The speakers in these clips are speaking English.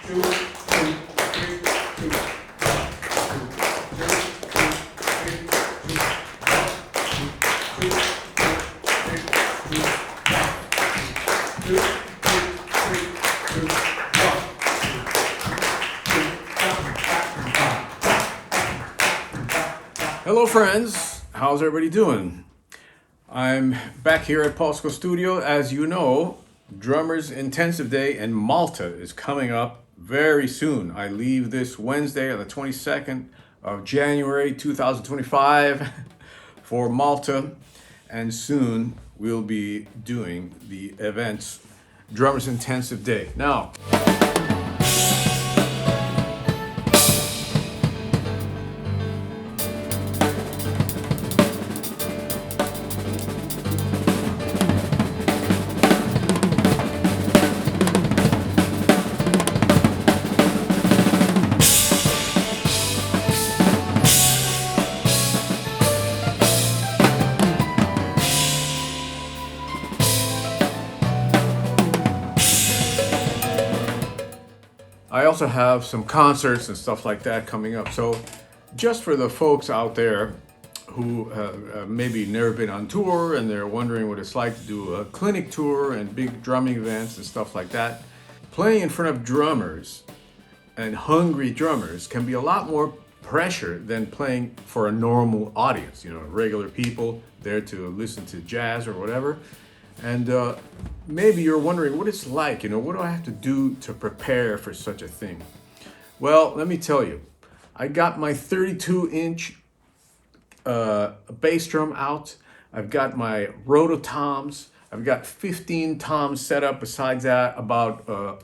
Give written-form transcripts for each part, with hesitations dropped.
Hello friends, how's everybody doing? I'm back here at Polsko Studio. As you know, Drummers Intensive Day in Malta is coming up very soon. I leave this Wednesday on the 22nd of January 2025 for Malta, and soon we'll be doing the event's Drummers Intensive Day. Now, I also have some concerts and stuff like that coming up. So just for the folks out there who maybe never been on tour and they're wondering what it's like to do a clinic tour and big drumming events and stuff like that, playing in front of drummers and hungry drummers can be a lot more pressure than playing for a normal audience, you know, regular people there to listen to jazz or whatever. And maybe you're wondering what it's like, you know, what do I have to do to prepare for such a thing? Well, let me tell you, I got my 32-inch bass drum out. I've got my rototoms. I've got 15 toms set up. Besides that, about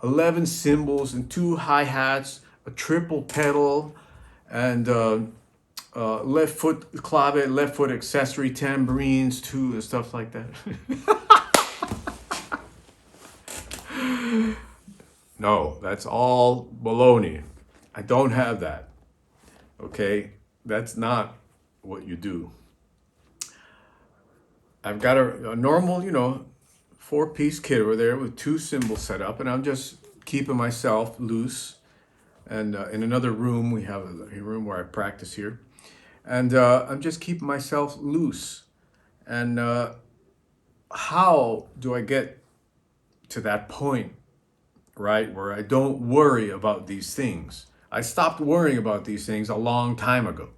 11 cymbals and 2 hi-hats, a triple pedal, and left foot clave, left foot accessory tambourines too, and stuff like that. No, that's all baloney. I don't have that. Okay, that's not what you do. I've got a normal, you know, 4-piece kit over there with 2 cymbals set up, and I'm just keeping myself loose. And in another room, we have a room where I practice here. And I'm just keeping myself loose. And how do I get to that point, right, where I don't worry about these things? I stopped worrying about these things a long time ago.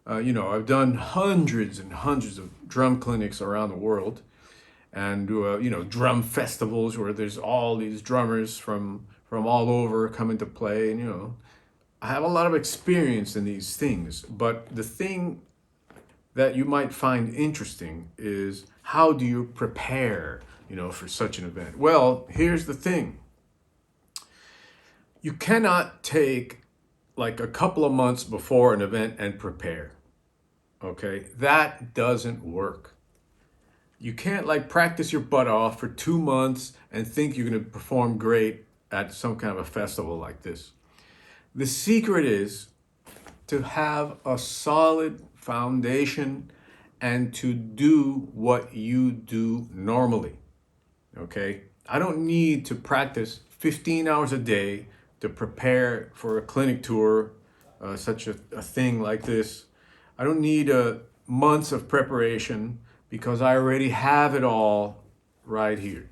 You know, I've done hundreds and hundreds of drum clinics around the world, and you know, drum festivals where there's all these drummers from all over coming to play, and you know, I have a lot of experience in these things. But the thing that you might find interesting is, how do you prepare, you know, for such an event? Well, here's the thing. You cannot take like a couple of months before an event and prepare. Okay, that doesn't work. You can't like practice your butt off for 2 months and think you're going to perform great at some kind of a festival like this. The secret is to have a solid foundation and to do what you do normally. Okay, I don't need to practice 15 hours a day to prepare for a clinic tour, such a thing like this. I don't need months of preparation because I already have it all right here.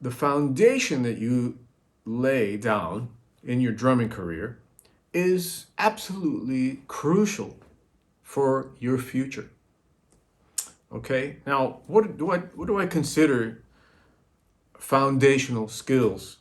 The foundation that you lay down in your drumming career is absolutely crucial for your future. Okay, now what do I consider foundational skills?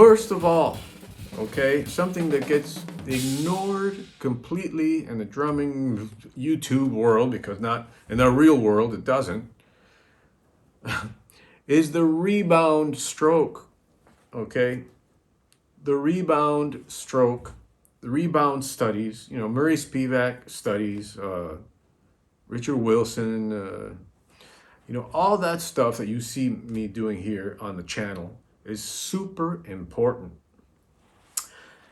First of all, okay, something that gets ignored completely in the drumming YouTube world, because not in the real world it doesn't, is the rebound stroke. Okay, the rebound stroke, the rebound studies, Murray Spivak studies, Richard Wilson, all that stuff that you see me doing here on the channel is super important,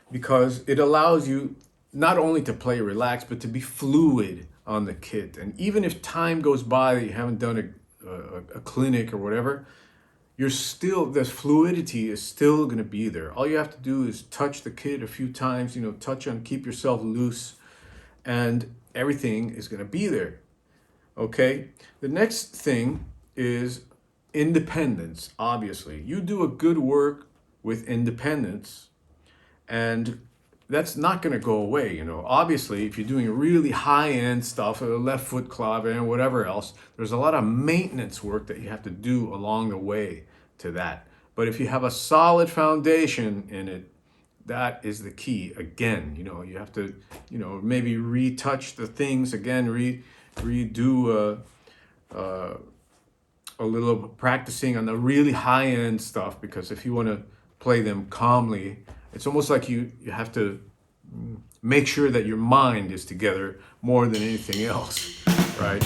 because it allows you not only to play relaxed, but to be fluid on the kit. And even if time goes by that you haven't done a clinic or whatever, you're still, this fluidity is still going to be there. All you have to do is touch the kit a few times, touch on, keep yourself loose, and everything is going to be there. Okay? The next thing is independence, obviously. You do a good work with independence, and that's not going to go away. Obviously, if you're doing really high-end stuff, left foot clave and whatever else, there's a lot of maintenance work that you have to do along the way to that. But if you have a solid foundation in it, that is the key. Again, you have to, maybe retouch the things again, redo a little practicing on the really high-end stuff, because if you want to play them calmly, it's almost like you have to make sure that your mind is together more than anything else, right?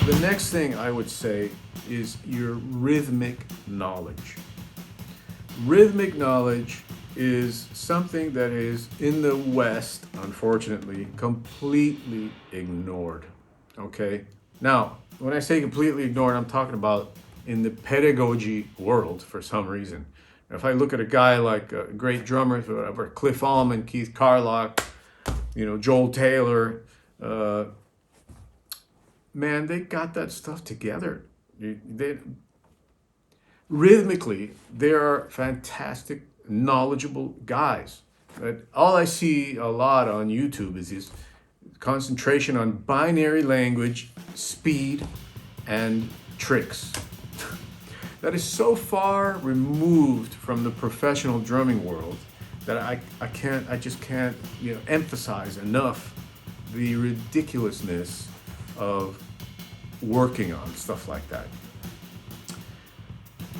The next thing I would say is your rhythmic knowledge. Rhythmic knowledge is something that is in the West, unfortunately, completely ignored. Okay? Now, when I say completely ignored, I'm talking about in the pedagogy world for some reason. If I look at a guy like great drummers, whatever, Cliff Allman, Keith Carlock, Joel Taylor, man, they got that stuff together. Rhythmically, they are fantastic, knowledgeable guys. But all I see a lot on YouTube is this concentration on binary language, speed, and tricks. That is so far removed from the professional drumming world that I just can't emphasize enough the ridiculousness of working on stuff like that.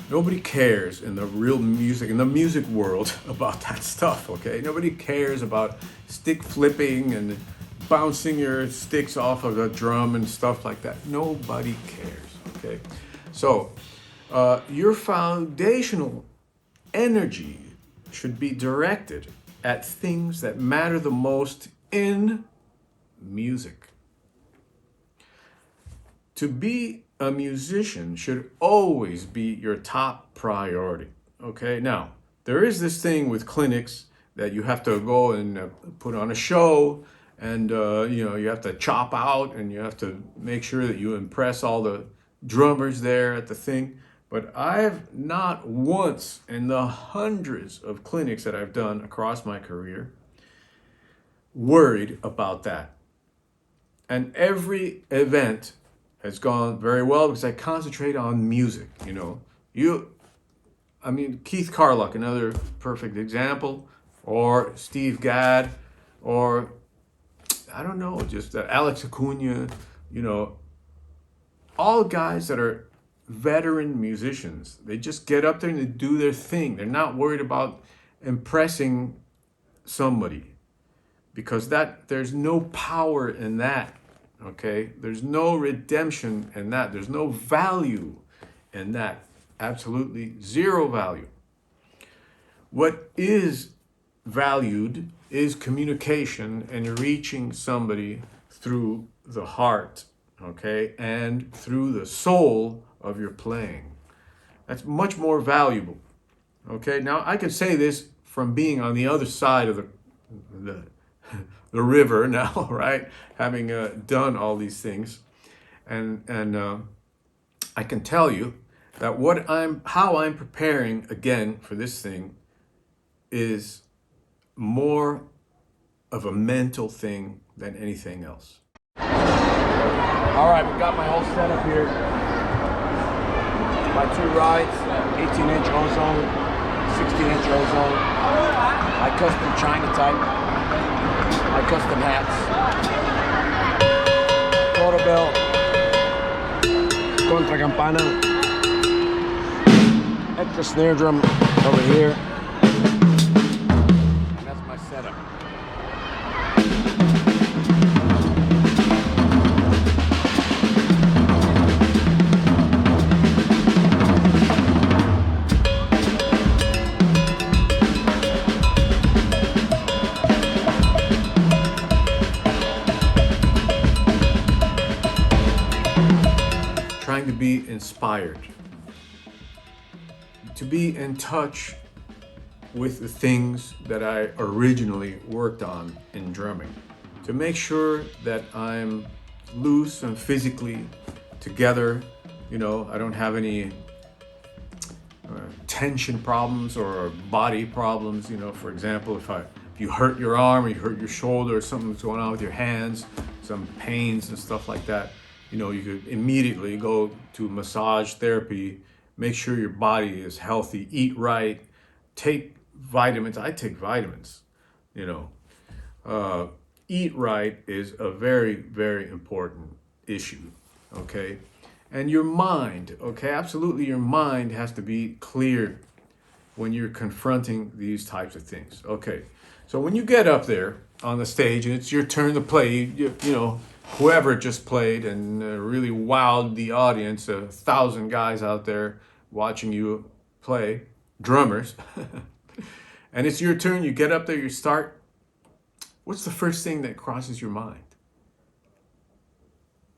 Nobody cares in the real music, in the music world, about that stuff, okay? Nobody cares about stick flipping and bouncing your sticks off of a drum and stuff like that. Nobody cares, okay? So, your foundational energy should be directed at things that matter the most in music. To be a musician should always be your top priority, okay? Now, there is this thing with clinics that you have to go and put on a show, and you have to chop out, and you have to make sure that you impress all the drummers there at the thing. But I've not once in the hundreds of clinics that I've done across my career worried about that. And every event has gone very well because I concentrate on music, Keith Carlock, another perfect example, or Steve Gadd, or I don't know, just Alex Acuna, all guys that are veteran musicians. They just get up there and they do their thing. They're not worried about impressing somebody, because there's no power in that. Okay, there's no redemption in that. There's no value in that. Absolutely zero value. What is valued is communication and reaching somebody through the heart, okay, and through the soul of your playing. That's much more valuable. Okay, now I can say this from being on the other side of the river now, right? Having done all these things, and I can tell you that how I'm preparing again for this thing is more of a mental thing than anything else. All right, we got my whole setup here. My 2 rides, 18-inch ozone, 16-inch ozone, my custom China type, my custom hats, photo bell, contra campana, extra snare drum over here, and that's my setup. Trying to be inspired, to be in touch with the things that I originally worked on in drumming, to make sure that I'm loose and physically together. I don't have any tension problems or body problems. For example, if you hurt your arm or you hurt your shoulder or something's going on with your hands, some pains and stuff like that, you could immediately go to massage therapy, make sure your body is healthy, eat right, take vitamins. I take vitamins, you know. Eat right is a very, very important issue, okay? And your mind, okay? Absolutely, your mind has to be clear when you're confronting these types of things, okay? So when you get up there on the stage and it's your turn to play, whoever just played and really wowed the audience, 1,000 guys out there watching you play, drummers, and it's your turn, you get up there, you start. What's the first thing that crosses your mind?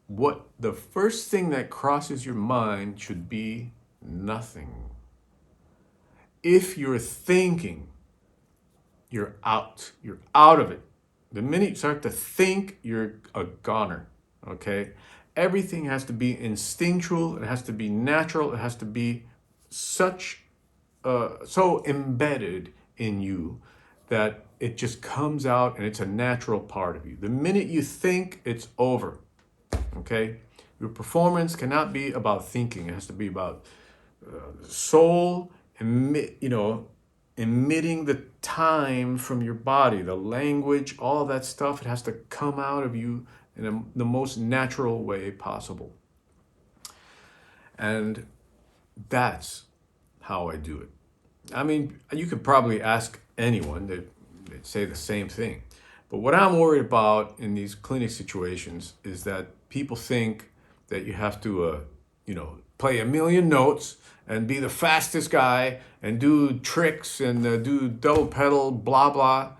The first thing that crosses your mind should be nothing. If you're thinking, you're out. You're out of it. The minute you start to think, you're a goner, okay? Everything has to be instinctual. It has to be natural. It has to be so embedded in you that it just comes out and it's a natural part of you. The minute you think, it's over, okay? Your performance cannot be about thinking. It has to be about soul, emitting the time from your body, the language, all that stuff. It has to come out of you in the most natural way possible. And that's how I do it. I mean, you could probably ask anyone, they'd say the same thing. But what I'm worried about in these clinic situations is that people think that you have to, play a million notes and be the fastest guy and do tricks and do double pedal, blah, blah,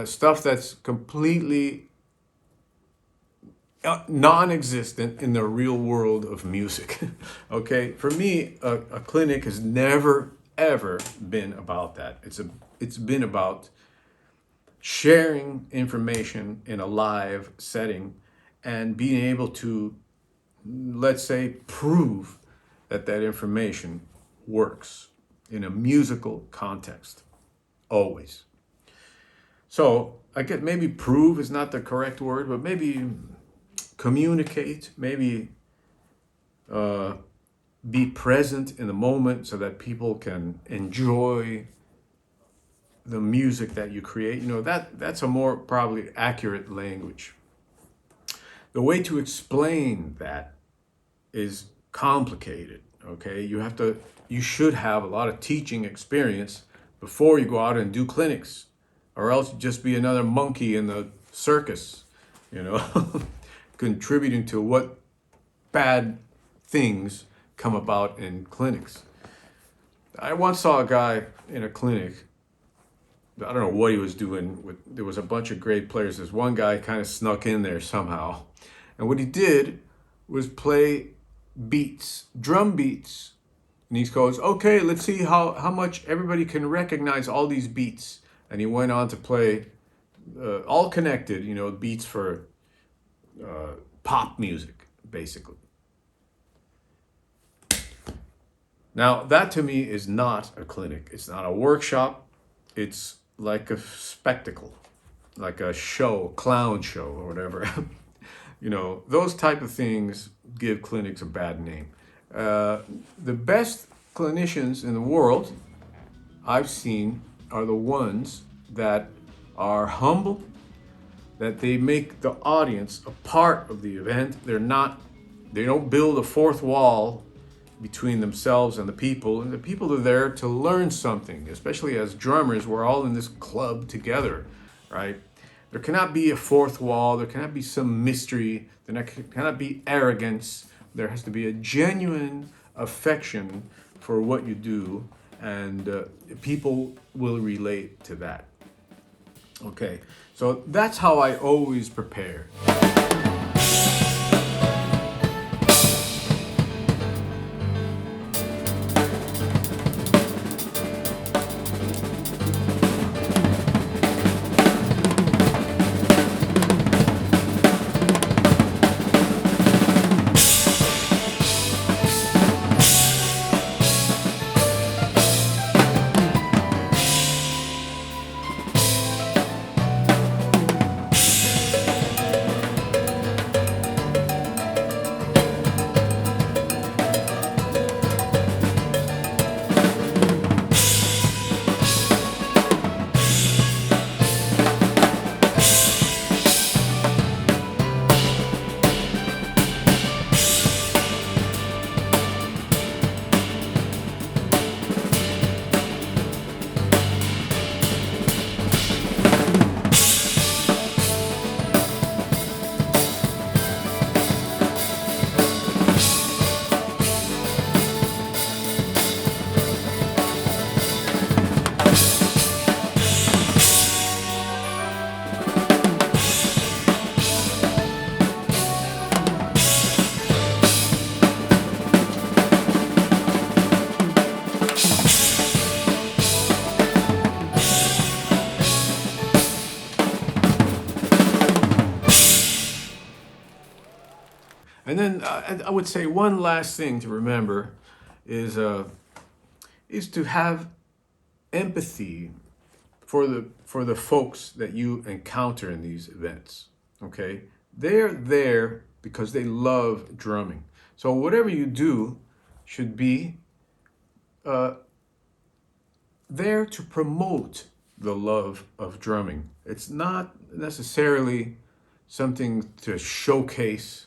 stuff that's completely non-existent in the real world of music. Okay, for me, a clinic has never ever been about that. It's been about sharing information in a live setting and being able to, let's say, prove that information works in a musical context, always. So I get, maybe prove is not the correct word, but maybe communicate, maybe be present in the moment so that people can enjoy the music that you create. That's a more probably accurate language. The way to explain that is complicated, okay? You should have a lot of teaching experience before you go out and do clinics, or else you just be another monkey in the circus, contributing to what bad things come about in clinics. I once saw a guy in a clinic. I don't know what he was doing. There was a bunch of great players. This one guy kind of snuck in there somehow. And what he did was play beats, drum beats. And he goes, okay, let's see how much everybody can recognize all these beats. And he went on to play all connected, beats for pop music, basically. Now, that to me is not a clinic. It's not a workshop. It's like a spectacle, like a show, clown show or whatever. Those type of things give clinics a bad name. The best clinicians in the world I've seen are the ones that are humble, that they make the audience a part of the event. They don't build a fourth wall between themselves and the people. And the people are there to learn something, especially as drummers. We're all in this club together, right? There cannot be a fourth wall. There cannot be some mystery. Cannot be arrogance. There has to be a genuine affection for what you do, and people will relate to that. Okay, so that's how I always prepare. And then I would say one last thing to remember is to have empathy for the folks that you encounter in these events. Okay, they're there because they love drumming. So whatever you do should be there to promote the love of drumming. It's not necessarily something to showcase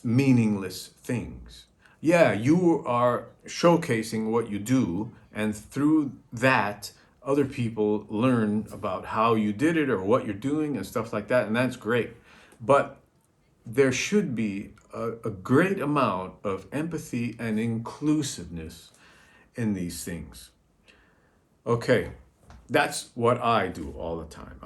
meaningless things. Yeah, you are showcasing what you do, and through that, other people learn about how you did it or what you're doing and stuff like that, and that's great. But there should be a great amount of empathy and inclusiveness in these things. Okay, that's what I do all the time.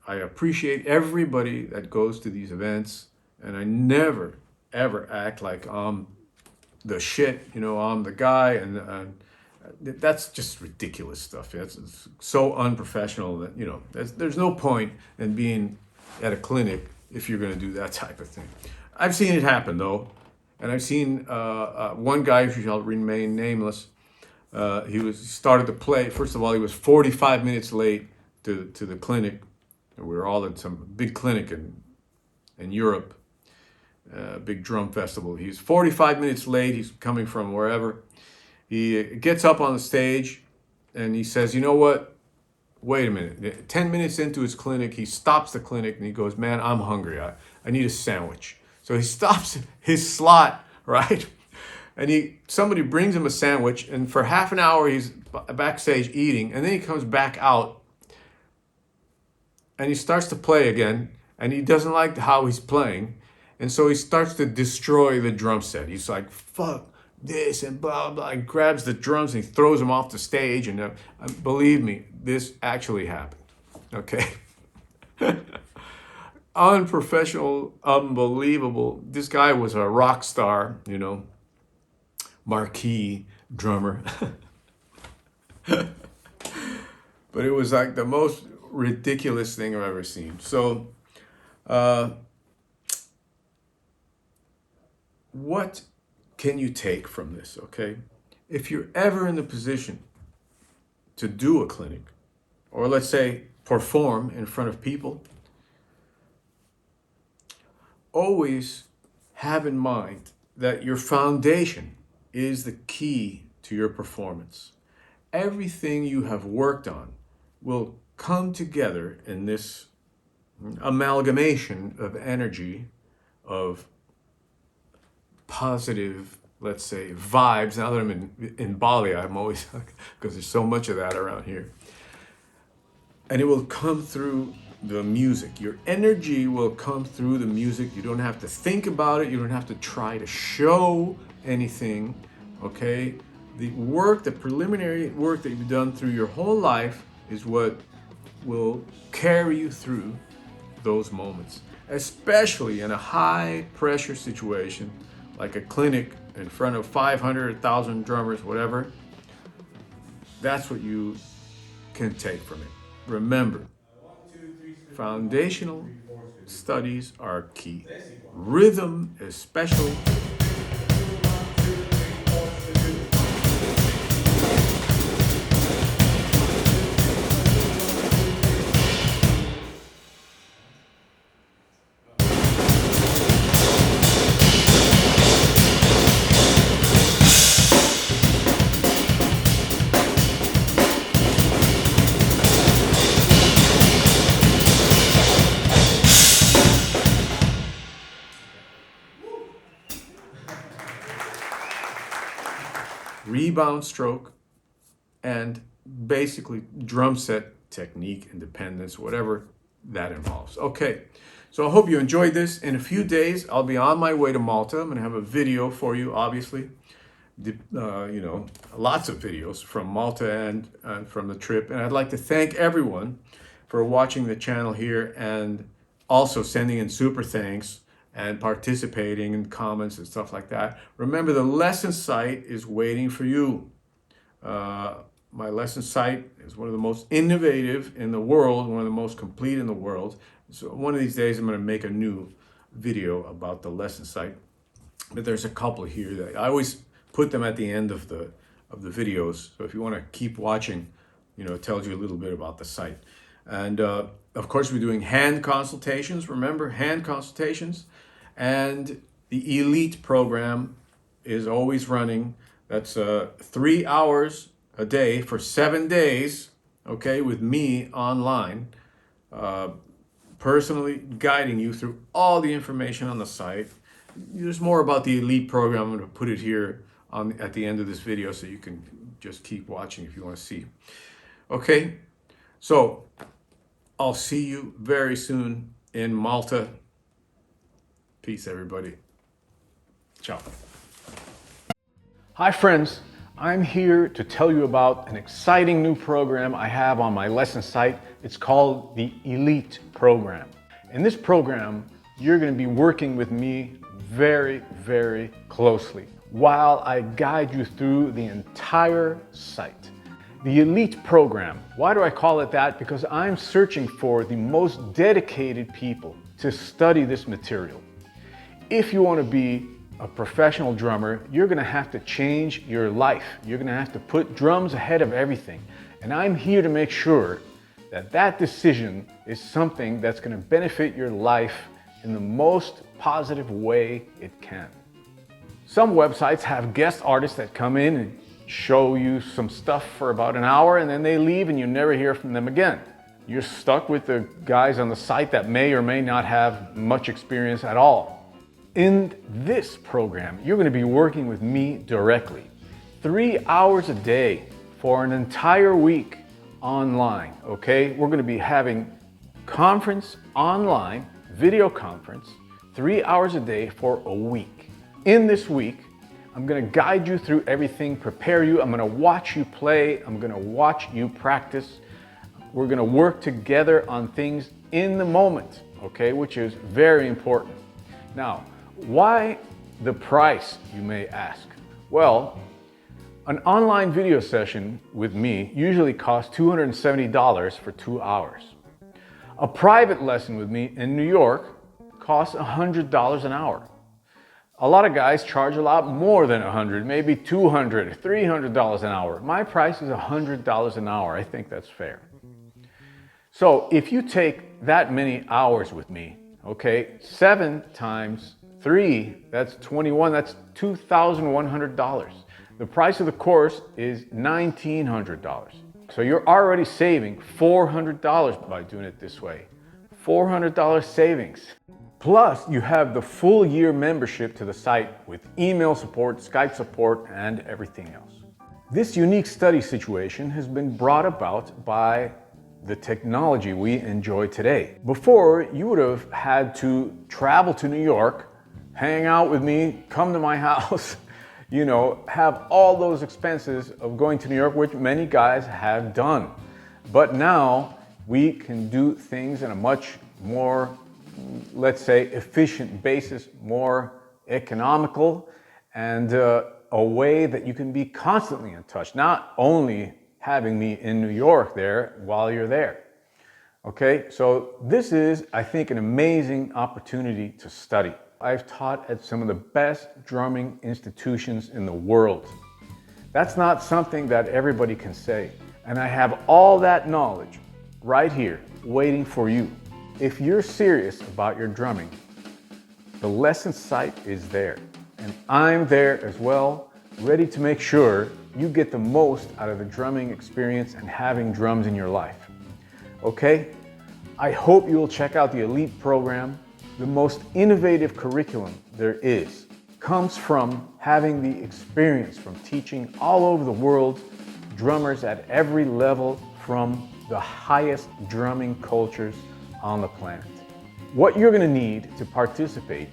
I appreciate everybody that goes to these events, and I never ever act like I'm the shit. I'm the guy, and that's just ridiculous stuff. It's so unprofessional that there's no point in being at a clinic if you're going to do that type of thing. I've seen it happen though, and I've seen one guy who shall remain nameless. He started to play. First of all, he was 45 minutes late to the clinic. We were all at some big clinic in Europe, big drum festival. He's 45 minutes late. He's coming from wherever. He gets up on the stage and he says, "You know what? Wait a minute." 10 minutes into his clinic, he stops the clinic and he goes, "Man, I'm hungry. I need a sandwich." So he stops his slot, right? And somebody brings him a sandwich, and for half an hour he's backstage eating, and then he comes back out and he starts to play again, and he doesn't like how he's playing, and so he starts to destroy the drum set. He's like, "Fuck this," and blah, blah, and grabs the drums and he throws them off the stage, and believe me, this actually happened, okay? Unprofessional, unbelievable. This guy was a rock star, marquee drummer. But it was like the most ridiculous thing I've ever seen. So what can you take from this, okay? If you're ever in the position to do a clinic, or let's say perform in front of people, always have in mind that your foundation is the key to your performance. Everything you have worked on will come together in this amalgamation of energy, of positive, let's say, vibes. Now that I'm in Bali, I'm always, because there's so much of that around here. And it will come through the music. Your energy will come through the music. You don't have to think about it. You don't have to try to show anything, okay? The work, the preliminary work that you've done through your whole life is what will carry you through those moments, especially in a high pressure situation like a clinic in front of 500, 1,000 drummers, whatever. That's what you can take from it. Remember, foundational studies are key. Rhythm is special. Rebound stroke, and basically drum set technique, independence, whatever that involves. Okay, so I hope you enjoyed this. In a few days, I'll be on my way to Malta. I'm gonna have a video for you, obviously. Lots of videos from Malta and from the trip. And I'd like to thank everyone for watching the channel here and also sending in super thanks and participating in comments and stuff like that. Remember, the lesson site is waiting for you. My lesson site is one of the most innovative in the world, one of the most complete in the world. So one of these days I'm going to make a new video about the lesson site. But there's a couple here that I always put them at the end of the videos. So if you want to keep watching, it tells you a little bit about the site. And of course, we're doing hand consultations. Remember, hand consultations. And the Elite program is always running. That's 3 hours a day for 7 days, okay, with me online, personally guiding you through all the information on the site. There's more about the Elite program. I'm going to put it here at the end of this video so you can just keep watching if you want to see. Okay, so I'll see you very soon in Malta. Peace, everybody. Ciao. Hi, friends. I'm here to tell you about an exciting new program I have on my lesson site. It's called the Elite program. In this program, you're going to be working with me very, very closely while I guide you through the entire site. The Elite program. Why do I call it that? Because I'm searching for the most dedicated people to study this material. If you want to be a professional drummer, you're going to have to change your life. You're going to have to put drums ahead of everything. And I'm here to make sure that that decision is something that's going to benefit your life in the most positive way it can. Some websites have guest artists that come in and show you some stuff for about an hour and then they leave and you never hear from them again. You're stuck with the guys on the site that may or may not have much experience at all. In this program, you're going to be working with me directly. 3 hours a day for an entire week online, okay? We're going to be having conference online, video conference, 3 hours a day for a week. In this week, I'm going to guide you through everything, prepare you. I'm going to watch you play. I'm going to watch you practice. We're going to work together on things in the moment, okay, which is very important. Now, why the price, you may ask? Well, an online video session with me usually costs $270 for 2 hours. A private lesson with me in New York costs $100 an hour. A lot of guys charge a lot more than $100, maybe $200, $300 an hour. My price is $100 an hour. I think that's fair. So if you take that many hours with me, okay, 7 times 3, that's 21, that's $2,100. The price of the course is $1,900. So you're already saving $400 by doing it this way. $400 savings. Plus, you have the full year membership to the site with email support, Skype support, and everything else. This unique study situation has been brought about by the technology we enjoy today. Before, you would have had to travel to New York, hang out with me, come to my house, you know, have all those expenses of going to New York, which many guys have done. But now we can do things in a much more, let's say, efficient basis, more economical, and a way that you can be constantly in touch, not only having me in New York there while you're there. Okay, so this is, I think, an amazing opportunity to study. I've taught at some of the best drumming institutions in the world. That's not something that everybody can say. And I have all that knowledge right here waiting for you. If you're serious about your drumming, the lesson site is there. And I'm there as well, ready to make sure you get the most out of the drumming experience and having drums in your life. Okay? I hope you will check out the Elite program. The most innovative curriculum there is comes from having the experience from teaching all over the world, drummers at every level from the highest drumming cultures on the planet. What you're going to need to participate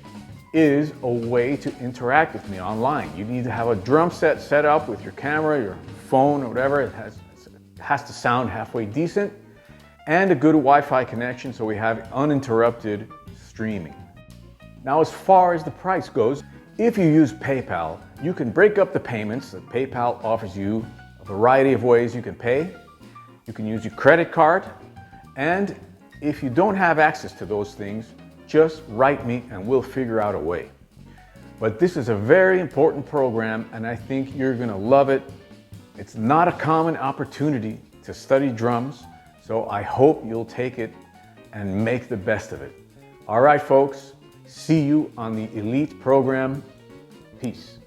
is a way to interact with me online. You need to have a drum set up with your camera, your phone, or whatever. It has to sound halfway decent, and a good Wi-Fi connection so we have uninterrupted streaming. Now, as far as the price goes, if you use PayPal, you can break up the payments. PayPal offers you a variety of ways you can pay. You can use your credit card, and if you don't have access to those things, just write me and we'll figure out a way. But this is a very important program and I think you're gonna love it. It's not a common opportunity to study drums, so I hope you'll take it and make the best of it. All right, folks, see you on the Elite program. Peace.